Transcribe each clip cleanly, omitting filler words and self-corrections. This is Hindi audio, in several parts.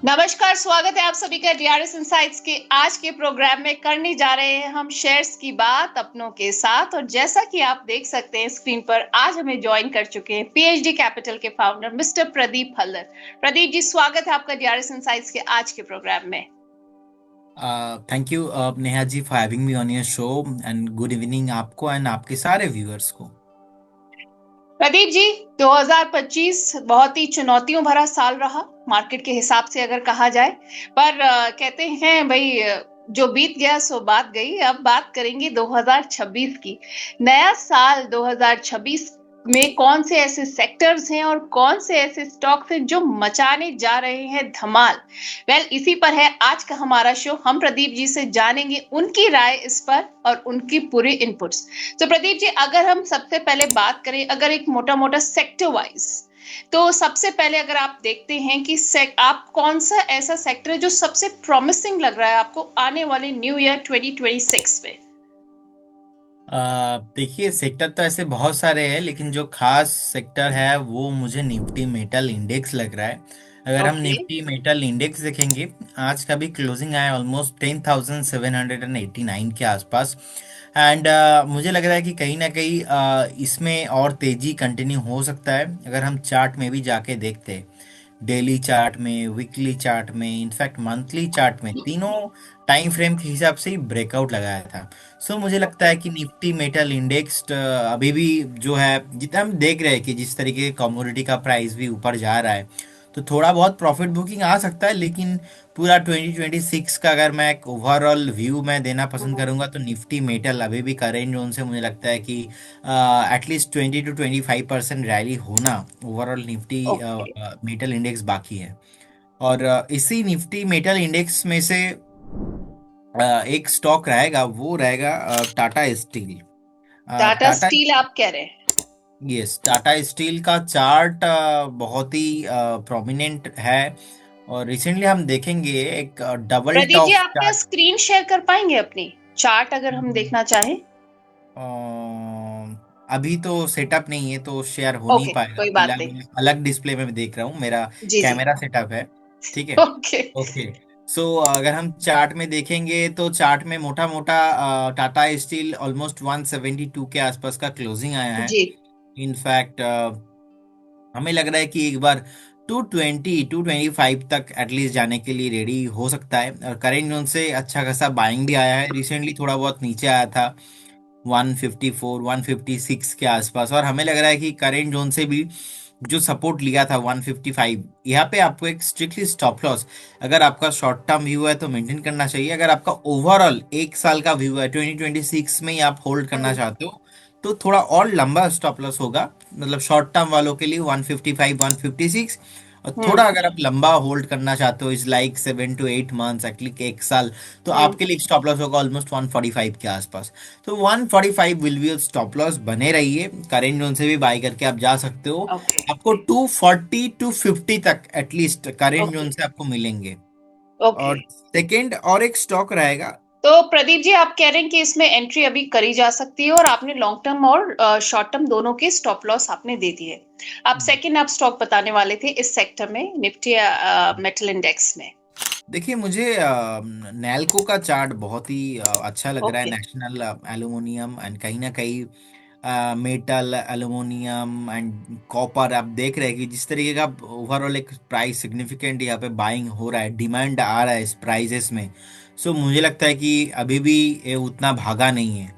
नमस्कार, स्वागत है आप सभी का डीआरएस इनसाइट्स के आज के प्रोग्राम में। करने जा रहे हैं हम शेयर्स की बात अपनों के साथ। और जैसा कि आप देख सकते हैं स्क्रीन पर, आज हमें ज्वाइन कर चुके हैं पीएचडी कैपिटल के फाउंडर मिस्टर प्रदीप हल्दर। प्रदीप जी, स्वागत है आपका डीआरएस इनसाइट्स के आज के प्रोग्राम में। Thank you Neha ji for having me on your show. And good evening आपको एंड आपके सारे व्यूअर्स को। प्रदीप जी, 2025 बहुत ही चुनौतियों भरा साल रहा मार्केट के हिसाब से अगर कहा जाए। पर कहते हैं भाई, जो बीत गया सो बात गई। अब बात करेंगे 2026 की। नया साल 2026 में कौन से ऐसे सेक्टर्स हैं और कौन से ऐसे स्टॉक्स हैं जो मचाने जा रहे हैं धमाल। इसी पर है आज का हमारा शो। हम प्रदीप जी से जानेंगे उनकी राय इस पर और उनकी पूरी इनपुट्स। तो प्रदीप जी, अगर हम सबसे पहले बात करें, अगर एक मोटा मोटा सेक्टर वाइज, तो सबसे पहले अगर आप देखते हैं कि आप कौन सा ऐसा सेक्टर है जो सबसे प्रॉमिसिंग लग रहा है आपको आने वाले न्यू ईयर 2026 में। देखिए सेक्टर तो ऐसे बहुत सारे हैं लेकिन जो खास सेक्टर है वो मुझे निफ्टी मेटल इंडेक्स लग रहा है। अगर हम ओके। निफ्टी मेटल इंडेक्स देखेंगे, आज का भी क्लोजिंग आया ऑलमोस्ट 10,789 के आसपास। एंड मुझे लग रहा है कि कहीं ना कहीं इसमें और तेजी कंटिन्यू हो सकता है। अगर हम चार्ट में भी जाके देखते हैं, डेली चार्ट में, वीकली चार्ट में, इनफैक्ट मंथली चार्ट में, तीनों टाइम फ्रेम के हिसाब से ही ब्रेकआउट लगाया था। सो मुझे लगता है कि निफ्टी मेटल इंडेक्स अभी भी जो है, जितना हम देख रहे हैं कि जिस तरीके के कमोडिटी का प्राइस भी ऊपर जा रहा है, तो थोड़ा बहुत प्रॉफिट बुकिंग आ सकता है। लेकिन पूरा 2026 का अगर मैं एक ओवरऑल व्यू में देना पसंद करूंगा तो निफ्टी मेटल अभी भी करेंट जोन से मुझे लगता है कि एटलीस्ट 20 to 25% रैली होना overall Nifty okay. Metal index बाकी है। और इसी निफ्टी मेटल इंडेक्स में से एक स्टॉक रहेगा, वो रहेगा टाटा स्टील। टाटा टाटा स्टील आप कह रहे हैं? यस, टाटा स्टील का चार्ट बहुत ही प्रोमिनेंट है। और रिसेंटली हम देखेंगे एक डबल प्रदीप जी, टॉप आप क्या चार्ट। स्क्रीन शेयर कर पाएंगे अपनी चार्ट, अगर हम देखना चाहें? अभी तो सेटअप नहीं है तो शेयर हो नहीं ओके, पाएगा। कोई बात फिलहाल नहीं। मैं अलग डिस्प्ले में देख रहा हूँ, मेरा जी जी। कैमरा सेटअप है। ठीक है। ओके। ओके। सो अगर हम चार्ट में देखेंगे तो चार्ट में मोटा मोटा टाटा स्टील ऑलमोस्ट 172 के आसपास का क्लोजिंग आया है। जी। इनफैक्ट हमें लग रहा है कि एक बार 225 तक एटलीस्ट जाने के लिए रेडी हो सकता है। और करेंट जोन से अच्छा खासा बाइंग भी आया है। रिसेंटली थोड़ा बहुत नीचे आया था 154 156 के आसपास, और हमें लग रहा है कि करेंट जोन से भी जो सपोर्ट लिया था 155, यहाँ पे आपको एक स्ट्रिक्टली स्टॉप लॉस, अगर आपका शॉर्ट टर्म व्यू है तो मेंटेन करना चाहिए। अगर आपका ओवरऑल एक साल का व्यू है, 2026 में ही आप होल्ड करना चाहते हो, तो थोड़ा और लंबा स्टॉप लॉस होगा। मतलब शॉर्ट टर्म वालों के लिए 155 156, और थोड़ा हम्म। अगर आप लंबा होल्ड करना चाहते हो, is like 7 to 8 months, at least एक साल, तो हम्म। आपके लिए स्टॉप लॉस होगा ऑलमोस्ट 145 के आसपास। तो 145 विल बी स्टॉप लॉस, बने रहिए। करेंट जोन से भी बाई करके आप जा सकते हो। ओके। आपको 240 to 50 तक एटलीस्ट करेंट ओके। जोन से आपको मिलेंगे। ओके। और सेकंड और एक स्टॉक रहेगा। तो प्रदीप जी, आप कह रहे हैं कि इसमें एंट्री अभी करी जा सकती है और आपने लॉन्ग टर्म और शॉर्ट टर्म दोनों के स्टॉप लॉस आपने दे दिए। आप सेकंड आप स्टॉक बताने वाले थे इस सेक्टर में, निफ्टी मेटल इंडेक्स में। देखिए मुझे नैल्को का चार्ट बहुत ही अच्छा लग रहा है। ओके। नेशनल एल्यूमिनियम एंड कहीं ना कहीं मेटल, एल्यूमिनियम एंड कॉपर, आप देख रहे हैं कि जिस तरीके का ओवरऑल एक प्राइस सिग्निफिकेंट यहाँ पे बाइंग हो रहा है, डिमांड आ रहा है इस प्राइजेस में। सो मुझे लगता है कि अभी भी ये उतना भागा नहीं है।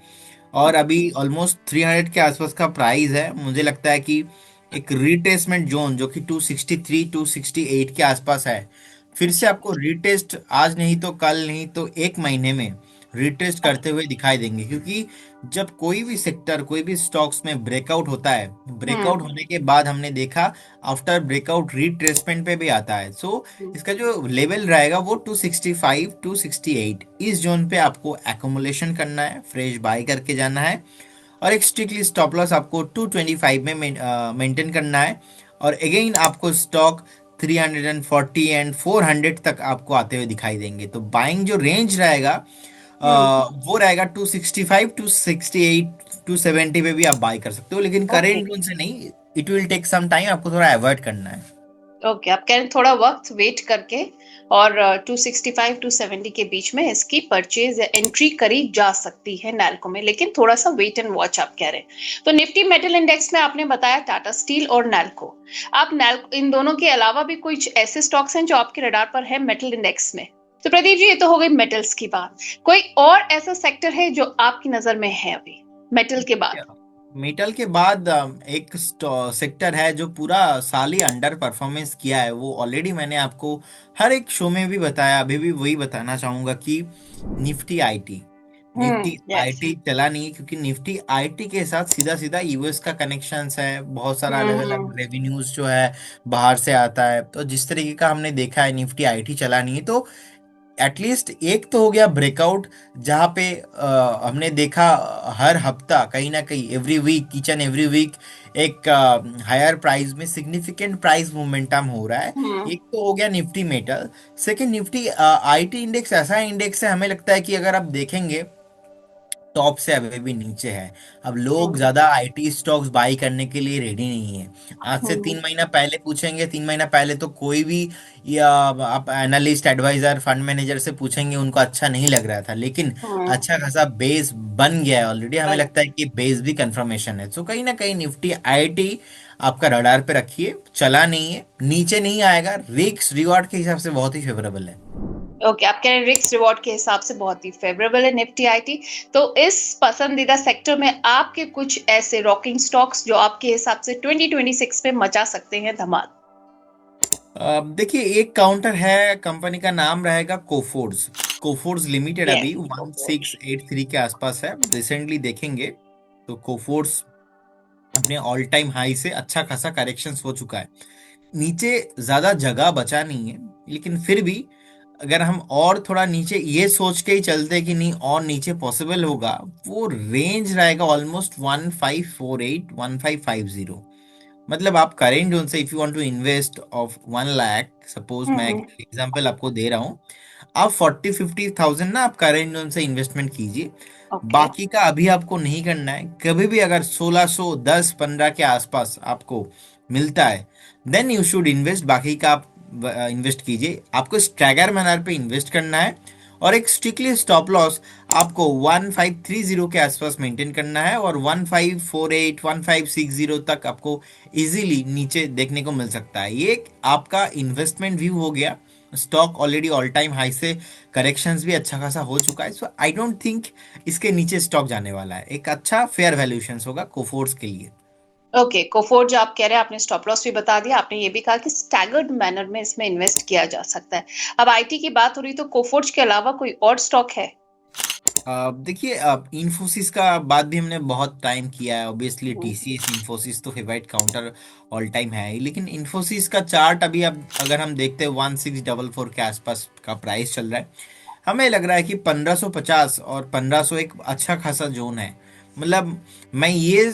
और अभी ऑलमोस्ट 300 के आसपास का प्राइस है। मुझे लगता है कि एक रिट्रेसमेंट जोन जो कि 263 268 के आसपास है, फिर से अच्छा। आपको रिटेस्ट आज नहीं तो कल, नहीं तो एक महीने में रिटेस्ट करते हुए दिखाई देंगे। क्योंकि जब कोई भी सेक्टर, कोई भी स्टॉक्स में ब्रेकआउट होता है, ब्रेकआउट हम्म। होने के बाद हमने देखा आफ्टर ब्रेकआउट रिट्रेसमेंट पे भी आता है। सो इसका जो लेवल रहेगा वो 265 268, इस जोन पे आपको एकोमुलेशन करना है, फ्रेश बाय करके जाना है। और एक स्ट्रिक्टली स्टॉप लॉस आपको 225 में मेंटेन करना है। और अगेन आपको स्टॉक 340 एंड 400 तक आपको आते हुए दिखाई देंगे। तो बाइंग जो रेंज रहेगा हम्म। वो रहेगा 265 268 270 पे भी आप बाय कर सकते हो, लेकिन ओके। करेंट जोन से नहीं। It will take some time, आपको थोड़ा अवॉइड करना है। ओके, आप कह रहे हैं थोड़ा वक्त वेट करके और 265 टू 70 के बीच में इसकी परचेज या एंट्री करी जा सकती है नैल्को में, लेकिन थोड़ा सा वेट एंड वॉच आप कह रहे हैं। तो निफ्टी मेटल इंडेक्स में आपने बताया टाटा स्टील और नैल्को। आप नैल्को इन दोनों के अलावा भी कुछ ऐसे स्टॉक्स हैं जो आपके रडार पर है मेटल इंडेक्स में? तो प्रदीप जी, ये तो हो गई मेटल्स की बात। कोई और ऐसा सेक्टर है जो आपकी नजर में है अभी मेटल के बाद? मेटल के बाद एक सेक्टर है जो पूरा साल ही अंडर परफॉर्मेंस किया है, वो ऑलरेडी मैंने आपको हर एक शो में भी बताया, अभी भी वही बताना चाहूंगा कि Nifty IT. Nifty yes. IT चला नहीं है क्योंकि निफ्टी आईटी के साथ सीधा सीधा यूएस का कनेक्शंस है, बहुत सारा अलग अलग हम्म। रेवेन्यूज जो है बाहर से आता है। तो जिस तरीके का हमने देखा है निफ्टी आईटी चला नहीं है, तो एटलीस्ट एक तो हो गया ब्रेकआउट, जहां पे हमने देखा हर हफ्ता कहीं ना कहीं every week, each and every week एक हायर प्राइस में सिग्निफिकेंट प्राइस मोमेंटम हो रहा है। हम्म। एक तो हो गया Nifty metal. Second, Nifty IT index ऐसा इंडेक्स है, हमें लगता है कि अगर आप देखेंगे टॉप से अभी भी नीचे है। अब लोग हम्म। ज्यादा आईटी स्टॉक्स बाई करने के लिए रेडी नहीं है। आज से हम्म। 3 महीना पहले पूछेंगे, 3 महीना पहले तो कोई भी, या आप एनालिस्ट एडवाइजर फंड मैनेजर से पूछेंगे, उनको अच्छा नहीं लग रहा था। लेकिन हम्म। अच्छा खासा बेस बन गया है ऑलरेडी, हमें बन। लगता है कि बेस भी कंफर्मेशन है। तो कहीं ना कहीं निफ्टी आईटी आपका रडार पे रखिए, चला नहीं है, नीचे नहीं आएगा, रिस्क रिवॉर्ड के हिसाब से बहुत ही फेवरेबल है। ओके, आप कह रहे हैं रिस्क रिवॉर्ड के हिसाब से बहुत ही फेवरेबल है निफ्टी आईटी। तो इस पसंदीदा सेक्टर में आपके कुछ ऐसे रॉकिंग स्टॉक्स जो आपके हिसाब से 2026 में मचा सकते हैं धमाल? देखिए, एक काउंटर है, कंपनी का नाम रहेगा कोफोर्स। कोफोर्स लिमिटेड अभी यस। 1683 के आसपास है, रिसेंटली देखेंगे तो कोफोर्स अपने ऑल टाइम हाई से अच्छा खासा करेक्शन हो चुका है। नीचे ज्यादा जगह बचा नहीं है, लेकिन फिर भी अगर हम और थोड़ा नीचे ये सोच के ही चलते कि नहीं और नीचे पॉसिबल होगा, वो रेंज रहेगा ऑलमोस्ट 1548 1550। मतलब आप करेंट जोन से if you want to invest of 1 lakh, suppose मैं एक हम्म। एग्जांपल आपको दे रहा हूँ, आप 40-50 थाउजेंड ना आप करेंट जोन से इन्वेस्टमेंट कीजिए। ओके। बाकी का अभी आपको नहीं करना है। कभी भी अगर 1610-15 के आसपास आपको मिलता है, देन यू शुड इन्वेस्ट, बाकी का आप इन्वेस्ट कीजिए। आपको स्ट्रैगर मैनर पे इन्वेस्ट करना है, और एक स्ट्रिक्टली स्टॉप लॉस आपको 1530 के आसपास मेंटेन करना है, और 1548 1560 तक आपको इजीली नीचे देखने को मिल सकता है। ये एक आपका इन्वेस्टमेंट व्यू हो गया। Stock already all time high से करेक्शंस भी अच्छा खासा हो चुका है, सो आई डोंट थिंक इसके नीचे स्टॉक जाने वाला है। एक अच्छा फेयर वैल्यूएशन होगा कोफोर्स के लिए। ओके, कोफोर्ड जो आप कह रहे हैं, आपने स्टॉप लॉस भी बता दिया, आपने ये भी कहा कि स्टैगर्ड मैनर में इसमें इन्वेस्ट किया जा सकता है। अब आईटी की बात हो रही तो कोफोर्ड के अलावा कोई और स्टॉक है? देखिए, अब इंफोसिस का बात भी हमने बहुत टाइम किया है। ऑब्वियसली हम्म। टीसीएस इंफोसिस तो फेवरेट काउंटर ऑल टाइम है ही, लेकिन इंफोसिस का चार्ट अभी अब अगर हम देखते हैं 1644 के आसपास का प्राइस चल रहा है। हमें लग रहा है कि 1550 और 1500 एक अच्छा खासा जोन है। मतलब मैं ये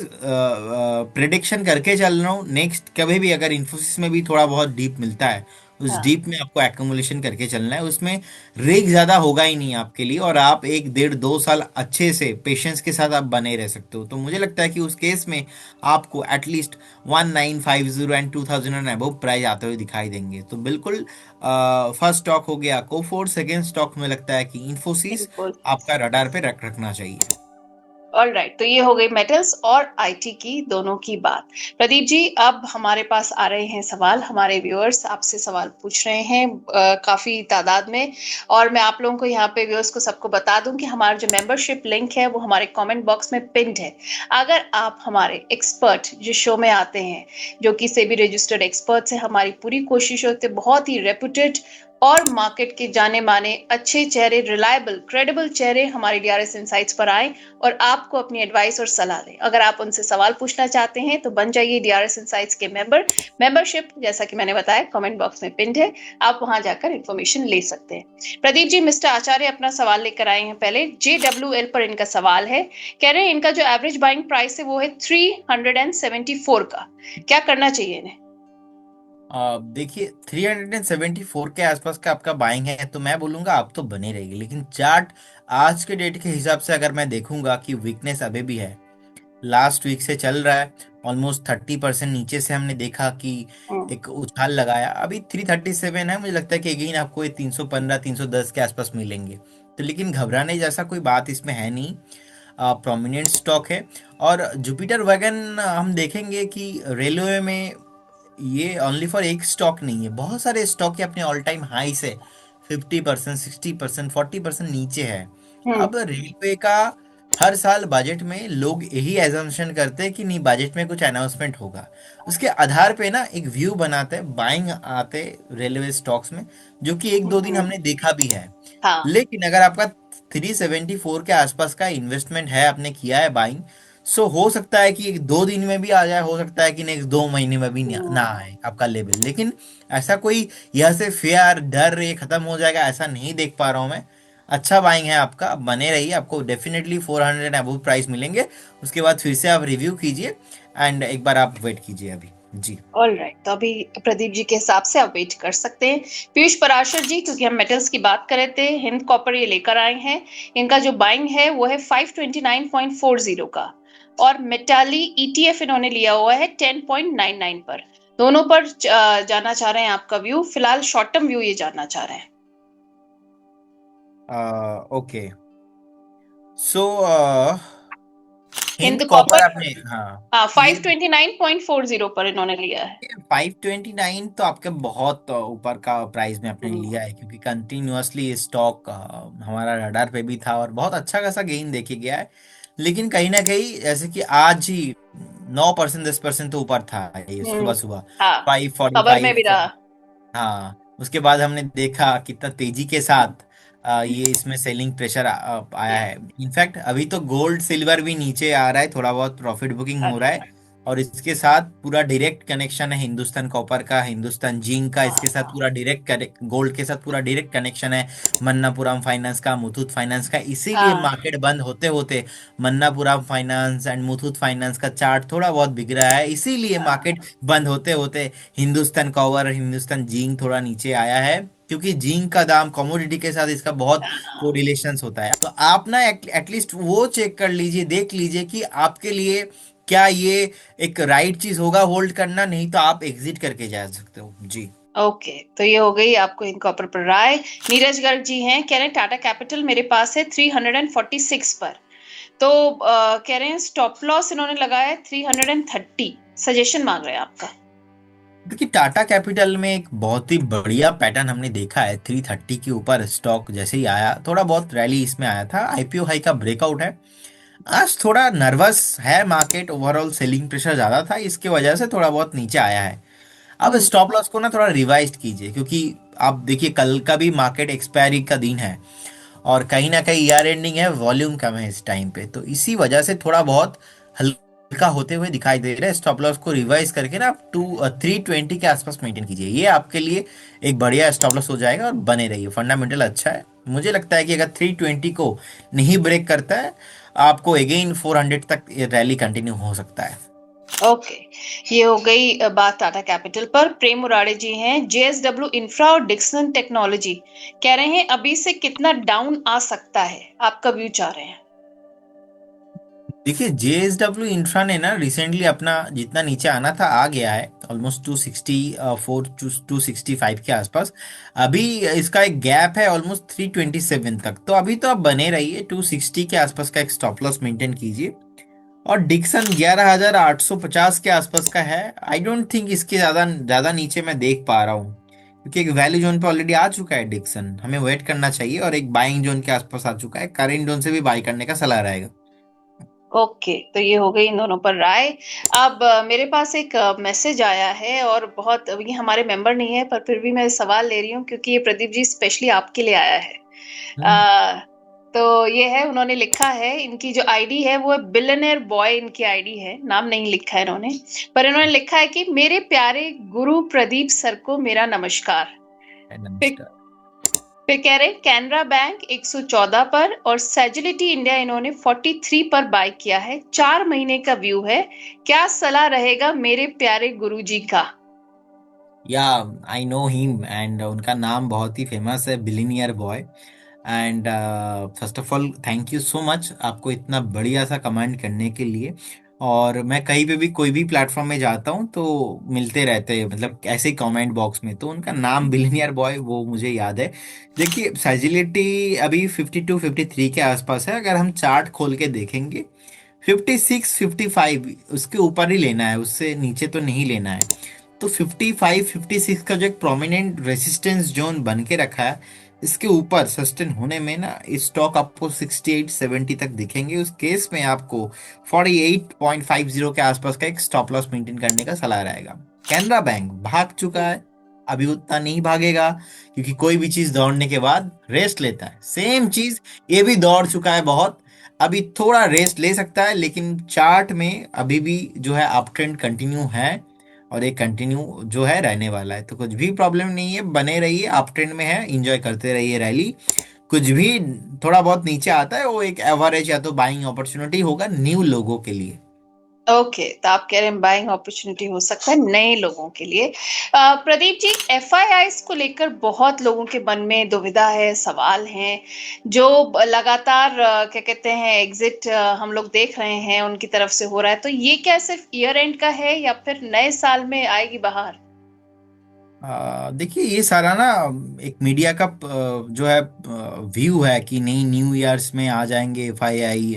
प्रिडिक्शन करके चल रहा हूँ, नेक्स्ट कभी भी अगर इंफोसिस में भी थोड़ा बहुत डीप मिलता है, उस हाँ। डीप में आपको एक्यूमुलेशन करके चलना है। उसमें रेक ज्यादा होगा ही नहीं आपके लिए, और आप 1 1.5 2 साल अच्छे से पेशेंस के साथ आप बने रह सकते हो। तो मुझे लगता है कि उस केस में आपको at least 1950 and 2000 and above price आते हुए दिखाई देंगे। तो बिल्कुल फर्स्ट स्टॉक हो गया कोफोर्ड, सेकेंड स्टॉक में लगता है कि इंफोसिस इन्फोसिस। आपका रडार पे रखना चाहिए। ऑल राइट, तो ये हो गई मेटल्स और आईटी की दोनों की बात। प्रदीप जी, अब हमारे पास आ रहे हैं सवाल, हमारे व्यूअर्स आपसे सवाल पूछ रहे हैं काफी तादाद में। और मैं आप लोगों को यहाँ पे व्यूअर्स को सबको बता दूं कि हमारा जो मेंबरशिप लिंक है वो हमारे कमेंट बॉक्स में पिंड है। अगर आप हमारे एक्सपर्ट जो शो में आते हैं, जो कि सेबी रजिस्टर्ड एक्सपर्ट्स है, हमारी पूरी कोशिश होती है बहुत ही रेपुटेड और मार्केट के जाने माने अच्छे चेहरे, रिलायबल क्रेडिबल चेहरे हमारे डीआरएस इनसाइट्स पर आए और आपको अपनी एडवाइस और सलाह दें। अगर आप उनसे सवाल पूछना चाहते हैं तो बन जाइए डीआरएस इनसाइट्स के मेंबर। मेंबरशिप जैसा कि मैंने बताया कमेंट बॉक्स में पिन है, आप वहां जाकर इंफॉर्मेशन ले सकते हैं। प्रदीप जी, मिस्टर आचार्य अपना सवाल लेकर आए हैं। पहले JWL पर इनका सवाल है, कह रहे हैं इनका जो एवरेज बाइंग प्राइस है वो है 374 का, क्या करना चाहिए इन्हें? देखिए, 374 के आसपास का आपका बाइंग है, तो मैं बोलूंगा आप तो बने रहेगी। लेकिन चार्ट आज के डेट के हिसाब से अगर मैं देखूंगा कि वीकनेस अभी भी है, लास्ट वीक से चल रहा है। ऑलमोस्ट 30% नीचे से हमने देखा कि हम्म। एक उछाल लगाया, अभी 337 है। मुझे लगता है कि अगेन आपको ये 315 310 के आसपास मिलेंगे। तो लेकिन घबराने जैसा कोई बात इसमें है नहीं, प्रोमिनेंट स्टॉक है। और जुपिटर वैगन हम देखेंगे कि रेलवे में ये ओनली फॉर एक स्टॉक नहीं है, बहुत सारे स्टॉक ये अपने ऑल टाइम हाई से 50% 60% 40% नीचे है। हम्म। अब रेलवे का हर साल बजट में लोग यही एजम्पशन करते हैं कि नहीं बजट में कुछ अनाउंसमेंट होगा, उसके आधार पे ना एक व्यू बनाते हैं, बाइंग आते रेलवे स्टॉक्स में, जो कि एक दो दिन हम्म। हमने देखा भी है। हाँ। लेकिन अगर आपका 374 के आसपास का इन्वेस्टमेंट है, आपने किया है बाइंग, सो हो सकता है कि एक दो दिन में भी आ जाए, हो सकता है कि नेक्स्ट 2 महीने में भी ना हम्म। आए आपका लेवल। लेकिन ऐसा कोई यह से फेयर डर ये खत्म हो जाएगा ऐसा नहीं देख पा रहा हूं मैं। अच्छा बाइंग है आपका, बने रहिए, आपको डेफिनेटली 400 अबव प्राइस मिलेंगे। उसके बाद फिर से आप रिव्यू कीजिए एंड एक बार आप वेट कीजिए अभी। जी। ऑल राइट, तो अभी प्रदीप जी के हिसाब से आप वेट कर सकते हैं। पीयूष पराशर जी, क्योंकि हम मेटल्स की बात कर रहे थे, हिंद कॉपर ये लेकर आए हैं। इनका जो बाइंग है वो है 529.40 का, और मेटाली ईटीएफ इन्होंने लिया हुआ है 10.99 पर। दोनों पर जानना चाह रहे हैं आपका व्यू, फिलहाल शॉर्ट टर्म व्यू ये जानना चाह रहे हैं। ओके। सो हिंद हिंद कॉपर कॉपर, आपने, हाँ हाँ, ये 529.40 पर इन्होंने लिया है। 529 तो आपके बहुत ऊपर का प्राइस में आपने हम्म। लिया है, क्योंकि कंटिन्यूअसली स्टॉक हमारा रडार पे भी था और बहुत अच्छा खासा गेन देखे गया है। लेकिन कहीं ना कहीं जैसे कि आज ही 9% 10% तो ऊपर था ये हम्म। सुबह सुबह, हाँ, फाइव फोर्टी खबर में भी फाइव रहा। हाँ, उसके बाद हमने देखा कितना तेजी के साथ ये इसमें सेलिंग प्रेशर आया है। इनफैक्ट अभी तो गोल्ड सिल्वर भी नीचे आ रहा है, थोड़ा बहुत प्रॉफिट बुकिंग हो रहा है। अच्छा। और इसके साथ पूरा डायरेक्ट कनेक्शन है हिंदुस्तान कॉपर का, हिंदुस्तान जिंक का, इसके साथ पूरा डायरेक्ट गोल्ड के साथ पूरा डायरेक्ट कनेक्शन है। मन्नापुरम फाइनेंस का, मुथूट फाइनेंस का, इसीलिए हाँ। मार्केट बंद होते होते Manappuram finance and Muthoot finance का चार्ट थोड़ा बहुत बिक रहा है, इसीलिए मार्केट बंद होते होते हिंदुस्तान कॉपर हिंदुस्तान जिंक थोड़ा नीचे आया है। क्योंकि जिंक का दाम कमोडिटी के साथ इसका बहुत कोरिलेशंस होता है। तो आप ना एटलीस्ट वो चेक कर लीजिए, देख लीजिए कि आपके लिए क्या ये एक राइट चीज होगा होल्ड करना, नहीं तो आप एग्जिट करके जा सकते हो। जी। ओके, तो ये हो गई आपको इनका ऊपर पर राय। नीरज गर्ग जी हैं, कह रहे हैं टाटा कैपिटल मेरे पास है 346 पर। तो कह रहे हैं स्टॉप लॉस इन्होंने लगाया है 330, सजेशन मांग रहे हैं आपका। देखिए टाटा कैपिटल में एक बहुत ही बढ़िया पैटर्न हमने देखा है, 330 के ऊपर स्टॉक जैसे ही आया, थोड़ा बहुत रैली इसमें आया था, आईपीओ हाई का ब्रेकआउट है। आज थोड़ा नर्वस है मार्केट, ओवरऑल सेलिंग प्रेशर ज्यादा था, इसके वजह से थोड़ा बहुत नीचे आया है। अब हम्म। स्टॉप लॉस को ना थोड़ा रिवाइज कीजिए, क्योंकि आप देखिए कल का भी मार्केट एक्सपायरी का दिन है और कहीं ना कहीं ईयर एंडिंग है, वॉल्यूम कम है इस टाइम पे, तो इसी वजह से थोड़ा बहुत हल्का होते हुए दिखाई दे रहा है। स्टॉप लॉस को रिवाइज करके ना आप 320 के आसपास मेंटेन कीजिए, ये आपके लिए एक बढ़िया स्टॉप लॉस हो जाएगा और बने रहिए, फंडामेंटल अच्छा है। मुझे लगता है कि अगर 320 को नहीं ब्रेक करता है, आपको अगेन 400 तक रैली कंटिन्यू हो सकता है। ओके, ये हो गई बात टाटा कैपिटल पर। प्रेम मुरारे जी हैं, जेएसडब्ल्यू इंफ्रा और डिक्सन टेक्नोलॉजी, कह रहे हैं अभी से कितना डाउन आ सकता है, आपका व्यू चाह रहे हैं। देखिए जेएसडब्ल्यू इंफ्रा ने ना रिसेंटली अपना जितना नीचे आना था आ गया है, ऑलमोस्ट 264 265 के आसपास। अभी इसका एक गैप है ऑलमोस्ट 327 तक, तो अभी तो आप बने रहिए, 260 के आसपास का एक स्टॉप लॉस मेंटेन कीजिए। और डिक्सन 11,850 के आसपास का है, आई डोंट थिंक इसके ज्यादा ज्यादा नीचे मैं देख पा रहा हूँ, क्योंकि एक वैल्यू जोन पे ऑलरेडी आ चुका है डिक्सन, हमें वेट करना चाहिए, और एक बाइंग जोन के आसपास आ चुका है, करंट जोन से भी बाई करने का सलाह रहेगा। ओके, तो ये हो गई इन दोनों पर राय। अब मेरे पास एक मैसेज आया है, और बहुत, ये हमारे मेंबर नहीं है पर फिर भी मैं सवाल ले रही हूँ क्योंकि ये प्रदीप जी स्पेशली आपके लिए आया है। हम्म। आ, तो ये है, उन्होंने लिखा है, इनकी जो आईडी है वो बिलियनर बॉय इनकी आईडी है, नाम नहीं लिखा है इन्होंने, पर इन्होंने लिखा है कि मेरे प्यारे गुरु प्रदीप सर को मेरा नमस्कार। फिर नमस्कार। फिर कह रहे हैं कैनरा बैंक 114 पर, और सेजिलिटी इंडिया इन्होंने 43 पर बाय किया है, 4 महीने का व्यू है। क्या सलाह रहेगा मेरे प्यारे गुरुजी का। या आई नो हिम, एंड उनका नाम बहुत ही फेमस है, billionaire boy. And first of all thank you so much आपको इतना बढ़िया सा कमेंट करने के लिए। और मैं कहीं पे भी कोई भी प्लेटफॉर्म में जाता हूँ तो मिलते रहते हैं, मतलब ऐसे ही कमेंट बॉक्स में, तो उनका नाम बिलियनियर बॉय वो मुझे याद है। देखिए फ्रेजिलिटी अभी 52-53 के आसपास है, अगर हम चार्ट खोल के देखेंगे 56-55 उसके ऊपर ही लेना है, उससे नीचे तो नहीं लेना है। तो 55-56 का जो एक प्रोमिनेंट रेसिस्टेंस जोन बन के रखा है, इसके ऊपर सस्टेन होने में ना इस स्टॉक आपको 68-70 तक दिखेंगे। उस केस में आपको 48.50 के आसपास का एक स्टॉप लॉस मेंटेन करने का सलाह रहेगा। कैनरा बैंक भाग चुका है, अभी उतना नहीं भागेगा, क्योंकि कोई भी चीज दौड़ने के बाद रेस्ट लेता है। सेम चीज ये भी दौड़ चुका है बहुत, अभी थोड़ा रेस्ट ले सकता है, लेकिन चार्ट में अभी भी जो है अप ट्रेंड कंटिन्यू है, और ये कंटिन्यू जो है रहने वाला है। तो कुछ भी प्रॉब्लम नहीं है, बने रहिए, अप ट्रेंड में है, एंजॉय करते रहिए रैली। कुछ भी थोड़ा बहुत नीचे आता है वो एक एवरेज या तो बाइंग अपॉर्चुनिटी होगा न्यू लोगों के लिए। ओके, तो आप कह रहे हैं बाइंग अपॉर्चुनिटी हो सकता है नए लोगों के लिए। प्रदीप जी, एफआईआईस को लेकर बहुत लोगों के मन में दुविधा है, सवाल हैं, जो लगातार क्या कहते हैं एग्जिट हम लोग देख रहे हैं उनकी तरफ से हो रहा है, तो ये क्या सिर्फ ईयर एंड का है या फिर नए साल में आएगी बाहर? देखिए ये सारा ना एक मीडिया का जो है व्यू है कि नहीं न्यू ईयर्स में आ जाएंगे एफआईआई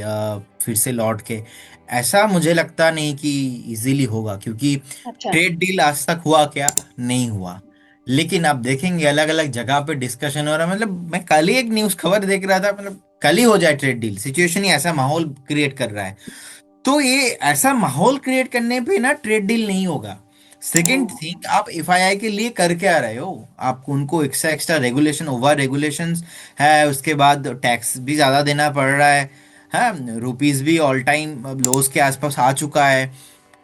फिर से लौट के। ऐसा मुझे लगता नहीं कि इजीली होगा, क्योंकि अच्छा। ट्रेड डील आज तक हुआ क्या, नहीं हुआ। लेकिन आप देखेंगे अलग अलग जगह पे डिस्कशन हो रहा है, मतलब मैं कल ही एक न्यूज खबर देख रहा था, मतलब कल ही हो जाए ट्रेड डील, सिचुएशन ही ऐसा माहौल क्रिएट कर रहा है। तो ये ऐसा माहौल क्रिएट करने पे ना ट्रेड डील नहीं होगा। सेकंड हम्म। थिंग, आप एफआईआई के लिए कर क्या रहे हो? आपको उनको extra extra regulation, over regulations है, उसके बाद टैक्स भी ज्यादा देना पड़ रहा है रुपीस भी ऑल टाइम लोस के आसपास आ चुका है,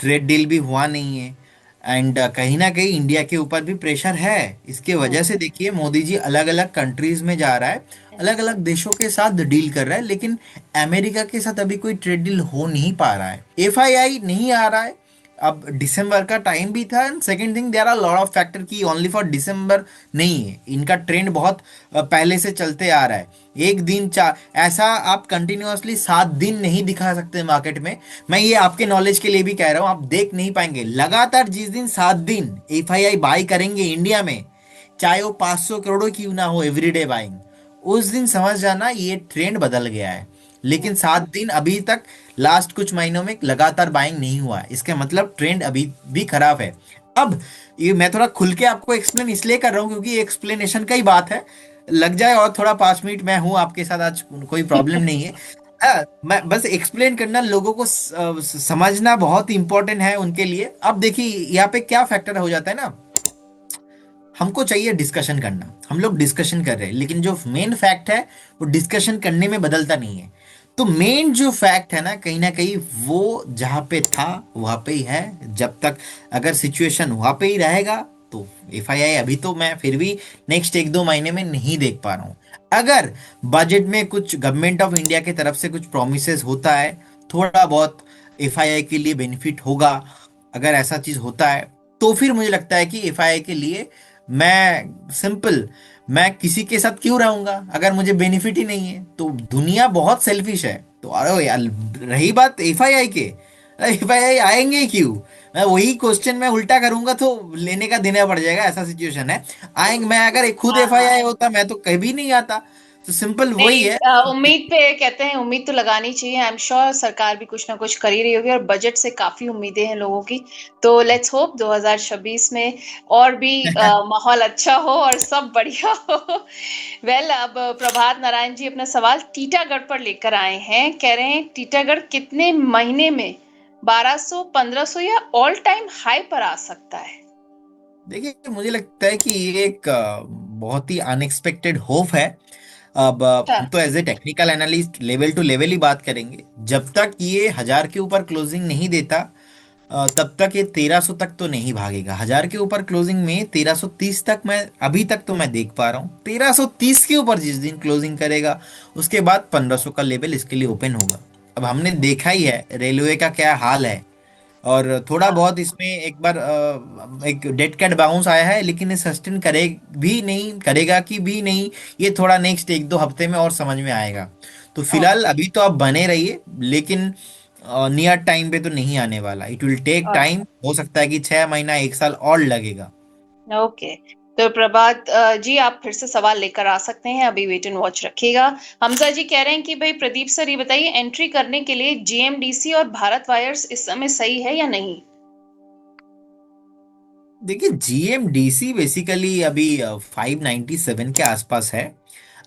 ट्रेड डील भी हुआ नहीं है, एंड कहीं ना कहीं इंडिया के ऊपर भी प्रेशर है। इसके वजह हम्म। से देखिए मोदी जी अलग अलग कंट्रीज में जा रहा है, अलग अलग देशों के साथ डील कर रहा है, लेकिन अमेरिका के साथ अभी कोई ट्रेड डील हो नहीं पा रहा है, एफआईआई नहीं आ रहा है। अब दिसंबर का टाइम भी था, and second thing there are lot of factor की ओनली फॉर दिसंबर नहीं है, इनका ट्रेंड बहुत पहले से चलते आ रहा है। एक दिन ऐसा आप कंटिन्यूअसली 7 दिन नहीं दिखा सकते मार्केट में। मैं ये आपके नॉलेज के लिए भी कह रहा हूँ, आप देख नहीं पाएंगे लगातार जिस दिन 7 दिन एफआईआई बाई करेंगे इंडिया में, चाहे वो 500 करोड़ों की ना हो एवरीडे बाइंग, उस दिन समझ जाना ये ट्रेंड बदल गया है। लेकिन 7 दिन अभी तक लास्ट कुछ महीनों में लगातार बाइंग नहीं हुआ है, इसका मतलब ट्रेंड अभी भी खराब है। अब ये मैं थोड़ा खुल के आपको एक्सप्लेन इसलिए कर रहा हूँ क्योंकि एक्सप्लेनेशन का ही बात है, लग जाए और थोड़ा 5 मिनट मैं हूँ आपके साथ आज, कोई प्रॉब्लम नहीं है। मैं बस एक्सप्लेन करना लोगों को समझना बहुत इंपॉर्टेंट है उनके लिए। अब देखिए यहाँ पे क्या फैक्टर हो जाता है ना, हमको चाहिए डिस्कशन करना, हम लोग डिस्कशन कर रहे हैं, लेकिन जो मेन फैक्ट है वो डिस्कशन करने में बदलता नहीं है। तो मेन जो फैक्ट है ना कहीं वो जहां पे था वहां पे ही है, जब तक अगर सिचुएशन वहां पे ही रहेगा तो एफआईआई अभी तो मैं फिर भी नेक्स्ट 1-2 महीने में नहीं देख पा रहा हूँ। अगर बजट में कुछ गवर्नमेंट ऑफ इंडिया की तरफ से कुछ प्रोमिस होता है, थोड़ा बहुत एफआईआई के लिए बेनिफिट होगा, अगर ऐसा चीज होता है, तो फिर मुझे लगता है कि एफआईआई के लिए मैं सिंपल, मैं किसी के साथ क्यों रहूंगा अगर मुझे बेनिफिट ही नहीं है। तो दुनिया बहुत सेल्फिश है। तो अरे यार, रही बात एफआईआई के, एफआईआई आएंगे ही क्यों? मैं वही क्वेश्चन मैं उल्टा करूंगा तो लेने का देना पड़ जाएगा, ऐसा सिचुएशन है। आएंगे, मैं अगर एक खुद हाँ हाँ। एफआईआई होता मैं तो कभी नहीं आता। तो सिंपल वही नहीं, है। उम्मीद पे कहते हैं उम्मीद तो लगानी चाहिए। आई एम श्योर सरकार भी कुछ ना कुछ कर ही रही होगी, और बजट से काफी उम्मीदें हैं लोगों की। तो लेट्स होप 2026 में और भी माहौल अच्छा हो और सब बढ़िया हो। वेल, अब प्रभात नारायण जी अपना सवाल टीटागढ़ पर लेकर आए हैं, कह रहे हैं टीटागढ़ कितने महीने में 1200 1500 या ऑल टाइम हाई पर आ सकता है? देखिए मुझे लगता है कि ये एक बहुत ही अनएक्सपेक्टेड होप है। अब अच्छा। हम तो as a technical analyst level to level ही बात करेंगे, जब तक ये 1000 के ऊपर क्लोजिंग नहीं देता तब तक ये 1300 तक तो नहीं भागेगा। 1000 के ऊपर क्लोजिंग में 1330 तक मैं अभी तक तो मैं देख पा रहा हूँ, 1330 के ऊपर जिस दिन क्लोजिंग करेगा उसके बाद 1500 का लेवल इसके लिए ओपन होगा। अब हमने देखा ही है रेलवे का क्या हाल है, और थोड़ा हाँ। बहुत इसमें एक बार एक डेड कैट बाउंस आया है, लेकिन ये सस्टेन करे भी नहीं, करेगा कि भी नहीं, ये थोड़ा नेक्स्ट 1-2 हफ्ते में और समझ में आएगा। तो ओ। फिलहाल अभी तो आप बने रहिए, लेकिन नियर टाइम पे तो नहीं आने वाला, इट विल टेक टाइम, हो सकता है कि 6 महीना 1 साल और लगेगा। ओके। तो प्रभात जी, आप फिर से सवाल लेकर आ सकते हैं, अभी वेट एंड वॉच रखिएगा। हमजा जी कह रहे हैं कि भाई प्रदीप सर ये बताइए, एंट्री करने के लिए जीएमडीसी और भारत वायर्स इस समय सही है या नहीं? देखिए जीएमडीसी बेसिकली अभी 597 के आसपास है।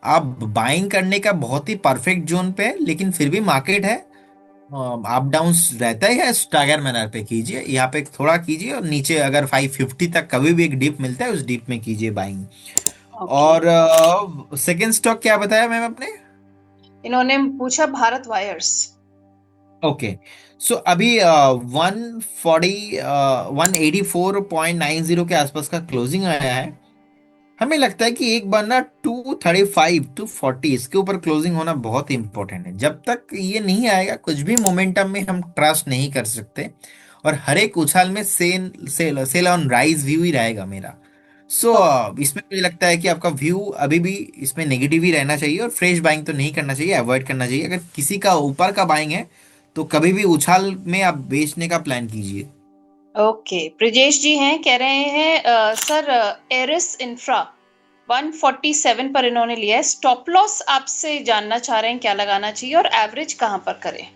आप बाइंग करने का बहुत ही परफेक्ट जोन पे है, लेकिन फिर भी मार्केट है, अप डाउन्स रहता ही है। स्टागर मैनर पे कीजिए, यहाँ पे थोड़ा कीजिए, और नीचे अगर 550 तक कभी भी एक डिप मिलता है, उस डिप में कीजिए बाइंग। ओके। और सेकंड स्टॉक क्या बताया मैम आपने? इन्होंने पूछा भारत वायर्स। ओके। सो अभी 140 184.90 के आसपास का क्लोजिंग आया है। हमें लगता है कि एक बार ना 235 240 इसके ऊपर क्लोजिंग होना बहुत इंपॉर्टेंट है। जब तक ये नहीं आएगा, कुछ भी मोमेंटम में हम ट्रस्ट नहीं कर सकते, और हर एक उछाल में sell sell sell on rise view ही रहेगा मेरा। सो इसमें मुझे लगता है कि आपका व्यू अभी भी इसमें नेगेटिव ही रहना चाहिए, और फ्रेश बाइंग तो नहीं करना चाहिए, अवॉइड करना चाहिए। अगर किसी का ऊपर का बाइंग है तो कभी भी उछाल में आप बेचने का प्लान कीजिए। ओके। ब्रिजेश जी हैं, कह रहे हैं सर, एरिस इंफ्रा 147 पर इन्होंने लिया है, स्टॉप लॉस आपसे जानना चाह रहे हैं क्या लगाना चाहिए और एवरेज कहां पर करें?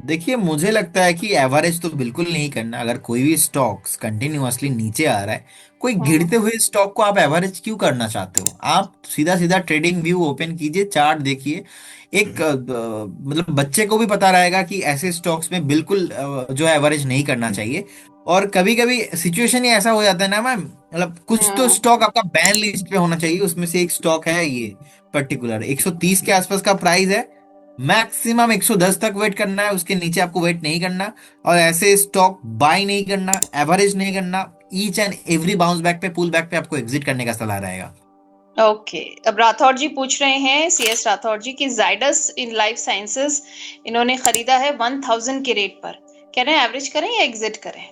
देखिए मुझे लगता है कि एवरेज तो बिल्कुल नहीं करना। अगर कोई भी स्टॉक्स कंटिन्यूअसली नीचे आ रहा है, कोई हम्म। गिरते हुए स्टॉक को आप एवरेज क्यों करना चाहते हो? आप सीधा सीधा ट्रेडिंग व्यू ओपन कीजिए, चार्ट देखिए। एक मतलब बच्चे को भी पता रहेगा कि ऐसे स्टॉक्स में बिल्कुल जो है एवरेज नहीं करना चाहिए। और कभी कभी सिचुएशन ही ऐसा हो जाता है ना मैम, मतलब कुछ तो हम्म। स्टॉक आपका बैन लिस्ट पे होना चाहिए। उसमें से एक स्टॉक है ये पर्टिकुलर, 130 के आसपास का प्राइस है, मैक्सिमम 110 तक वेट करना है, उसके नीचे आपको वेट नहीं करना। और ऐसे स्टॉक बाय नहीं करना, एवरेज नहीं करना। Each and every bounce back पे, पुल बैक पे आपको एग्जिट करने का सलाह रहेगा। ओके। अब राठौर जी पूछ रहे हैं, सीएस राठौर जी, की जाइडस इन लाइफ साइंसेस इन्होंने खरीदा है 1000 के रेट पर, कह रहे हैं एवरेज करें या एग्जिट करें?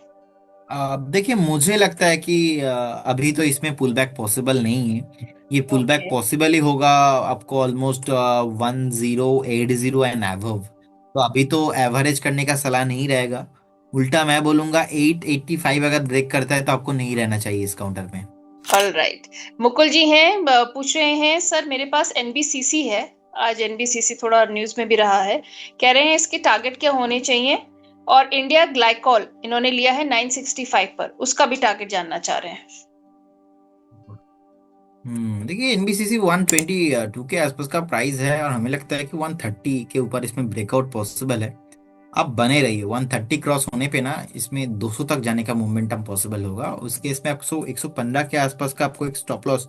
देखिए मुझे लगता है कि अभी तो इसमें पुल बैक पॉसिबल नहीं है। ये पुल बैक ओके। पॉसिबल ही होगा आपको ऑलमोस्ट 1080 एंड एबव। तो अभी तो एवरेज करने का सलाह नहीं रहेगा। उल्टा मैं बोलूंगा 885 अगर ब्रेक करता है तो आपको नहीं रहना चाहिए इस काउंटर में। All right. मुकुल जी हैं, पूछ रहे हैं, सर मेरे पास एनबीसीसी है, आज एनबीसीसी थोड़ा न्यूज में भी रहा है, कह रहे हैं इसके टारगेट क्या होने चाहिए, और इंडिया ग्लाइकॉल इन्होंने लिया है 965 पर, उसका भी टारगेट जानना चाह रहे हैं। देखिए एनबीसीसी 122 के आसपास का प्राइस है, और हमें लगता है कि 130 के ऊपर इसमें ब्रेकआउट पॉसिबल है। आप बने रहिए, 130 क्रॉस होने पे ना इसमें 200 तक जाने का मोमेंटम पॉसिबल होगा। उस केस में आपको 115 के आसपास का आपको एक स्टॉप लॉस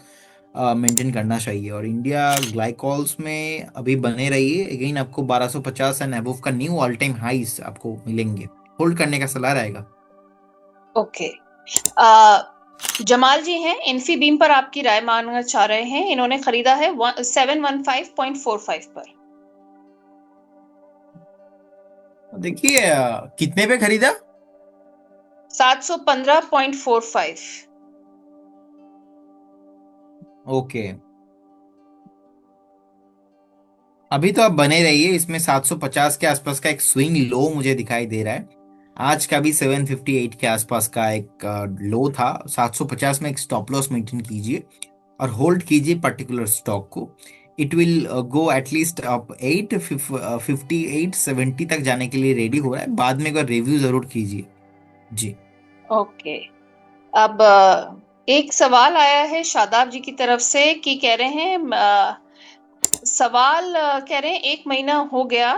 मेंटेन करना चाहिए। और इंडिया ग्लाइकॉल्स में अभी बने रहिए, अगेन आपको 1250 एंड अबव का न्यू ऑल टाइम हाइस आपको मिलेंगे, होल्ड करने का सलाह रहेगा। ओके। जमाल जी हैं, इन्फीबीम पर आपकी राय मांगना चाह रहे हैं, इन्होंने खरीदा है 715.45 पर। देखिए कितने पे खरीदा? 715.45। ओके, अभी तो आप बने रहिए इसमें। 750 के आसपास का एक स्विंग लो मुझे दिखाई दे रहा है। आज का भी 758 के आसपास का एक लो था। 750 में एक स्टॉप लॉस मेंटेन कीजिए, और होल्ड कीजिए पर्टिकुलर स्टॉक को। It will go at least up 58 70 तक जाने के लिए रेडी हो रहा है। बाद में एक बार रिव्यू जरूर कीजिए जी। ओके। अब एक सवाल आया है शादाब जी की तरफ से, कि कह रहे हैं सवाल कह रहे हैं 1 महीना हो गया,